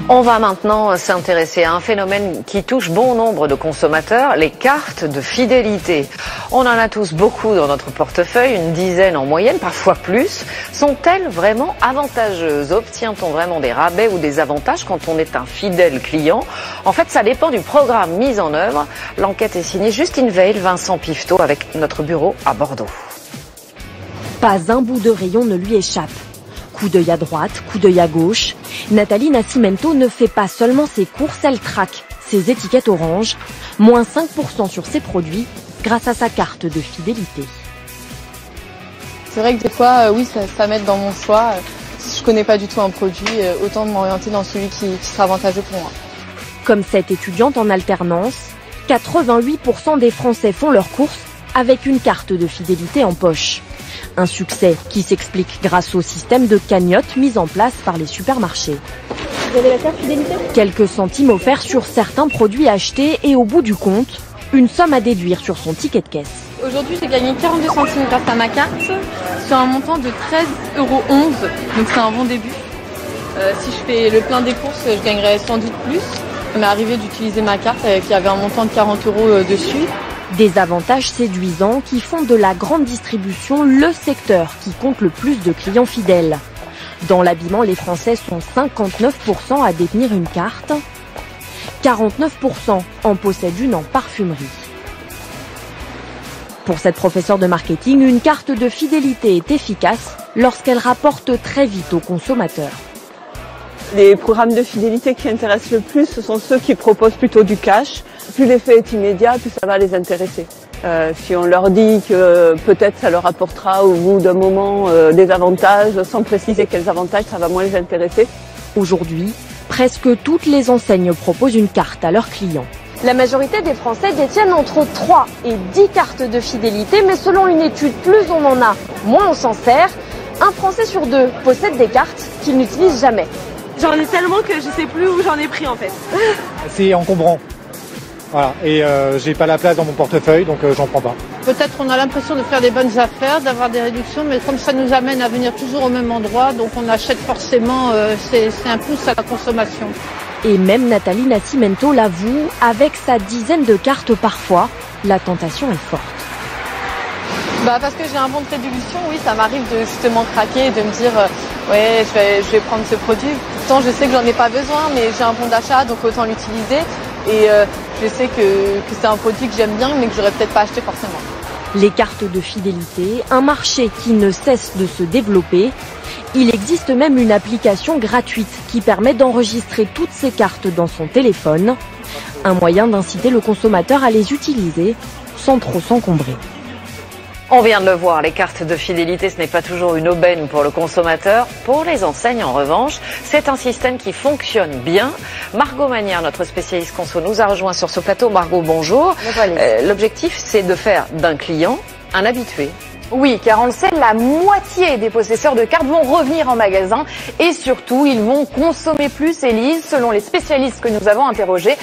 On va maintenant s'intéresser à un phénomène qui touche bon nombre de consommateurs, les cartes de fidélité. On en a tous beaucoup dans notre portefeuille, une dizaine en moyenne, parfois plus. Sont-elles vraiment avantageuses? Obtient-on vraiment des rabais ou des avantages quand on est un fidèle client? En fait, ça dépend du programme mis en œuvre. L'enquête est signée Justine Veil, Vincent Pifteau avec notre bureau à Bordeaux. Pas un bout de rayon ne lui échappe. Coup d'œil à droite, coup d'œil à gauche. Nathalie Nascimento ne fait pas seulement ses courses, elle traque ses étiquettes orange. Moins 5% sur ses produits grâce à sa carte de fidélité. C'est vrai que des fois, oui, ça m'aide dans mon choix. Si je connais pas du tout un produit, autant de m'orienter dans celui qui sera avantageux pour moi. Comme cette étudiante en alternance, 88% des Français font leurs courses avec une carte de fidélité en poche. Un succès qui s'explique grâce au système de cagnotte mis en place par les supermarchés. Vous avez la carte fidélité ? Quelques centimes offerts sur certains produits achetés et au bout du compte, une somme à déduire sur son ticket de caisse. Aujourd'hui, j'ai gagné 42 centimes grâce à ma carte sur un montant de 13,11 €. Donc c'est un bon début. Si je fais le plein des courses, je gagnerai sans doute plus. Il m'est arrivé d'utiliser ma carte qui avait un montant de 40 € dessus. Des avantages séduisants qui font de la grande distribution le secteur qui compte le plus de clients fidèles. Dans l'habillement, les Français sont 59% à détenir une carte. 49% en possèdent une en parfumerie. Pour cette professeure de marketing, une carte de fidélité est efficace lorsqu'elle rapporte très vite aux consommateurs. Les programmes de fidélité qui intéressent le plus, ce sont ceux qui proposent plutôt du cash. Plus l'effet est immédiat, plus ça va les intéresser. Si on leur dit que peut-être ça leur apportera au bout d'un moment des avantages, sans préciser quels avantages, ça va moins les intéresser. Aujourd'hui, presque toutes les enseignes proposent une carte à leurs clients. La majorité des Français détiennent entre 3 et 10 cartes de fidélité, mais selon une étude, plus on en a, moins on s'en sert. Un Français sur deux possède des cartes qu'il n'utilise jamais. J'en ai tellement que je sais plus où j'en ai pris en fait. C'est encombrant. Voilà. Et j'ai pas la place dans mon portefeuille, donc j'en prends pas. Peut-être qu'on a l'impression de faire des bonnes affaires, d'avoir des réductions, mais comme ça nous amène à venir toujours au même endroit, donc on achète forcément, c'est un pouce à la consommation. Et même Nathalie Nascimento l'avoue, avec sa dizaine de cartes parfois, la tentation est forte. Parce que j'ai un bon de réduction, oui, ça m'arrive de justement craquer et de me dire ouais, je vais prendre ce produit. Pourtant, je sais que j'en ai pas besoin, mais j'ai un bon d'achat, donc autant l'utiliser. Et je sais que c'est un produit que j'aime bien, mais que j'aurais peut-être pas acheté forcément. Les cartes de fidélité, un marché qui ne cesse de se développer. Il existe même une application gratuite qui permet d'enregistrer toutes ces cartes dans son téléphone. Un moyen d'inciter le consommateur à les utiliser sans trop s'encombrer. On vient de le voir, les cartes de fidélité, ce n'est pas toujours une aubaine pour le consommateur. Pour les enseignes, en revanche, c'est un système qui fonctionne bien. Margot Manière, notre spécialiste conso, nous a rejoint sur ce plateau. Margot, bonjour. L'objectif, c'est de faire d'un client un habitué. Oui, car on le sait, la moitié des possesseurs de cartes vont revenir en magasin et surtout, ils vont consommer plus, Élise, selon les spécialistes que nous avons interrogés.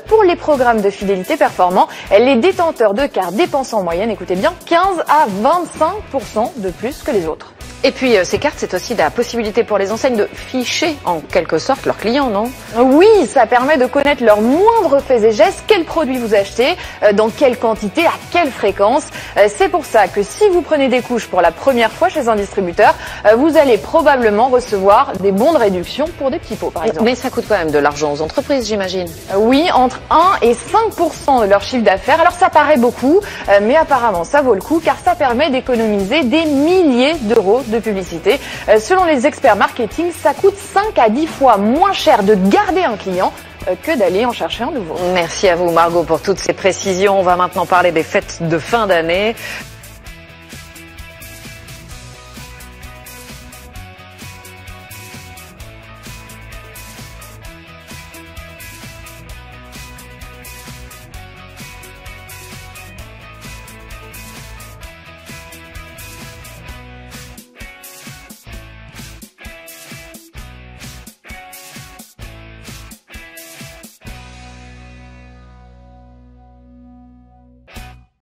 Pour les programmes de fidélité performants, les détenteurs de cartes dépensent en moyenne, écoutez bien, 15 à 25% de plus que les autres. Et puis, ces cartes, c'est aussi la possibilité pour les enseignes de ficher, en quelque sorte, leurs clients, non? Oui, ça permet de connaître leurs moindres faits et gestes, quel produit vous achetez, dans quelle quantité, à quelle fréquence. C'est pour ça que si vous prenez des couches pour la première fois chez un distributeur, vous allez probablement recevoir des bons de réduction pour des petits pots, par exemple. Mais ça coûte quand même de l'argent aux entreprises, j'imagine. Oui, entre 1 et 5% de leur chiffre d'affaires. Alors ça paraît beaucoup, mais apparemment ça vaut le coup, car ça permet d'économiser des milliers d'euros de publicité. Selon les experts marketing, ça coûte 5 à 10 fois moins cher de garder un client que d'aller en chercher un nouveau. Merci à vous, Margot, pour toutes ces précisions. On va maintenant parler des fêtes de fin d'année.